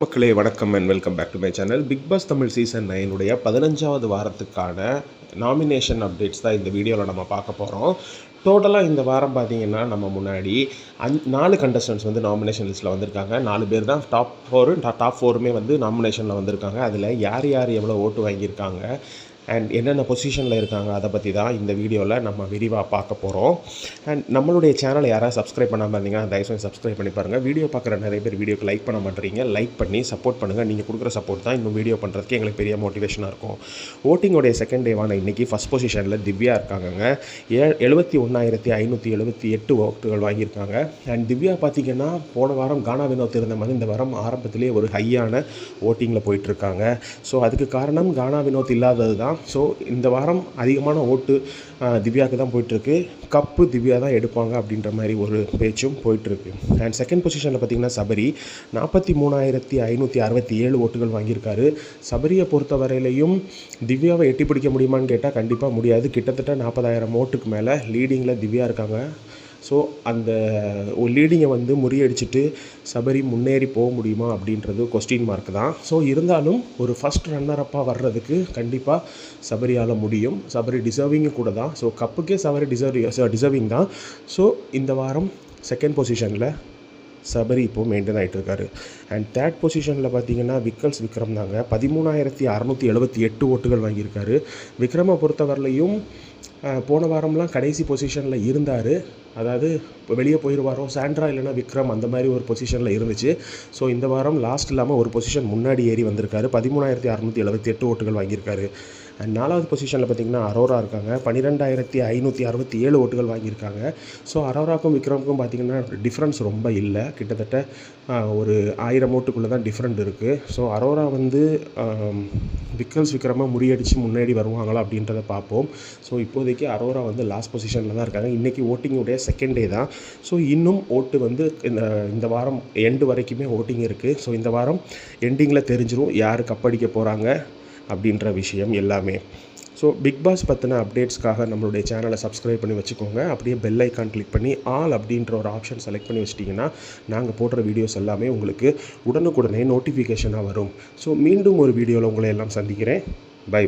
மக்களே வணக்கம் and welcome back to my channel. Bigg Boss Tamil season 9 உடைய 15வது வாரத்துக்கான நாமினேஷன் அப்டேட்ஸ் தான் இந்த வீடியோவில் நம்ம பார்க்க போகிறோம். டோட்டலாக இந்த வாரம் பார்த்திங்கன்னா நம்ம முன்னாடி 4 கண்டஸ்டன்ட்ஸ் வந்து நாமினேஷன் லிஸ்ட்டில் வந்திருக்காங்க. 4 பேர் தான் டாப் 4மே வந்து நாமினேஷனில் வந்திருக்காங்க. அதில் யார் யார் எவ்வளோ ஓட்டு வாங்கியிருக்காங்க அண்ட் என்னென்ன பொசிஷனில் இருக்காங்க அதை பற்றி தான் இந்த வீடியோவில் நம்ம விரிவாக பார்க்க போகிறோம். அண்ட் நம்மளுடைய சேனலை யாராவது சப்ஸ்கிரைப் பண்ணாமல் இருந்தீங்கன்னா தயவுசெய்து சப்ஸ்கிரைப் பண்ணி பாருங்கள். வீடியோ பார்க்குற நிறைய பேர் வீடியோக்கு லைக் பண்ண மாட்டேறீங்க. லைக் பண்ணி சப்போர்ட் பண்ணுங்கள். நீங்கள் கொடுக்குற சப்போர்ட் தான் இன்னும் வீடியோ பண்ணுறதுக்கு எங்களுக்கு பெரிய மோட்டிவேஷனாக இருக்கும். ஓட்டிங்கோடைய செகண்ட் டேவான இன்றைக்கி ஃபஸ்ட் பொசிஷனில் திவ்யா இருக்காங்க. 71,578 ஓட்டுகள் வாங்கியிருக்காங்க. அண்ட் திவ்யா பார்த்திங்கன்னா போன வாரம் கானா வினோத் இருந்த மாதிரி இந்த வாரம் ஆரம்பத்திலே ஒரு ஹையான ஓட்டிங்கில் போயிட்டுருக்காங்க. ஸோ அதுக்கு காரணம் கானா வினோத் இல்லாதது தான். ஸோ இந்த வாரம் அதிகமான ஓட்டு திவ்யாவுக்கு தான் போயிட்டுருக்கு. கப்பு திவ்யா தான் எடுப்பாங்க அப்படின்ற மாதிரி ஒரு பேச்சும் போயிட்டுருக்கு. அண்ட் செகண்ட் பொசிஷனில் பார்த்திங்கன்னா சபரி 43,567 ஓட்டுகள் வாங்கியிருக்காரு. சபரியை பொறுத்தவரையிலையும் திவ்யாவை எட்டி பிடிக்க முடியுமான்னு கேட்டால் கண்டிப்பாக முடியாது. கிட்டத்தட்ட 40,000 ஓட்டுக்கு மேலே லீடிங்கில் திவ்யா இருக்காங்க. ஸோ அந்த லீடிங்கை வந்து முறியடிச்சிட்டு சபரி முன்னேறி போக முடியுமா அப்படின்றது கொஸ்டின் மார்க் தான். ஸோ இருந்தாலும் ஒரு ஃபஸ்ட் ரன்னரப்பாக வர்றதுக்கு கண்டிப்பாக சபரியால் முடியும். சபரி டிசர்விங்கு கூட தான். ஸோ கப்புக்கே சபரி டிசர்விங் தான். ஸோ இந்த வாரம் செகண்ட் பொசிஷனில் சபரி இப்போது மெயின்டைன் ஆகிட்டு இருக்காரு. அண்ட் தேர்ட் பொசிஷனில் பார்த்தீங்கன்னா விக்ரம் தாங்க. 13,678 ஓட்டுகள் வாங்கியிருக்காரு. விக்ரமை பொறுத்தவரையிலையும் போன வாரம்லாம் கடைசி பொசிஷனில் இருந்தார். அதாவது வெளியே போயிடுவாரோ சாண்ட்ரா இல்லைனா விக்ரம் அந்த மாதிரி ஒரு பொசிஷனில் இருந்துச்சு. ஸோ இந்த வாரம் லாஸ்ட் இல்லாமல் ஒரு பொசிஷன் முன்னாடி ஏறி வந்திருக்காரு. 13,678 ஓட்டுகள் வாங்கியிருக்காரு. அண்ட் 4வது பொசிஷனில் பார்த்திங்கன்னா அரோரா இருக்காங்க. 12,567 ஓட்டுகள் வாங்கியிருக்காங்க. ஸோ அரோராக்கும் விக்ரமுக்கும் பார்த்திங்கன்னா டிஃப்ரென்ஸ் ரொம்ப இல்லை. கிட்டத்தட்ட ஒரு 1000 ஓட்டுக்குள்ளே தான் டிஃப்ரெண்ட் இருக்குது. ஸோ அரோரா வந்து விக்ரமை முறியடித்து முன்னாடி வருவாங்களா அப்படின்றத பார்ப்போம். ஸோ இப்போதைக்கு அரோரா வந்து லாஸ்ட் பொசிஷனில் தான் இருக்காங்க. இன்றைக்கி ஓட்டிங்குடைய செகண்ட் டே தான். ஸோ இன்னும் ஓட்டு வந்து இந்த வாரம் எண்டு வரைக்குமே ஓட்டிங் இருக்குது. ஸோ இந்த வாரம் எண்டிங்கில் தெரிஞ்சிடும் யார் கப்படிக்க போகிறாங்க அப்படின்ற விஷயம் எல்லாமே. ஸோ பிக் பாஸ் பற்றின அப்டேட்ஸ்க்காக நம்மளுடைய சேனலை சப்ஸ்கிரைப் பண்ணி வச்சுக்கோங்க. அப்படியே பெல் ஐக்கான் கிளிக் பண்ணி ஆல் அப்படின்ற ஒரு ஆப்ஷன் செலக்ட் பண்ணி வச்சிட்டிங்கன்னா நாங்கள் போடுற வீடியோஸ் எல்லாமே உங்களுக்கு உடனுக்குடனே நோட்டிஃபிகேஷனாக வரும். ஸோ மீண்டும் ஒரு வீடியோவில் உங்களை எல்லாம் சந்திக்கிறேன். பை.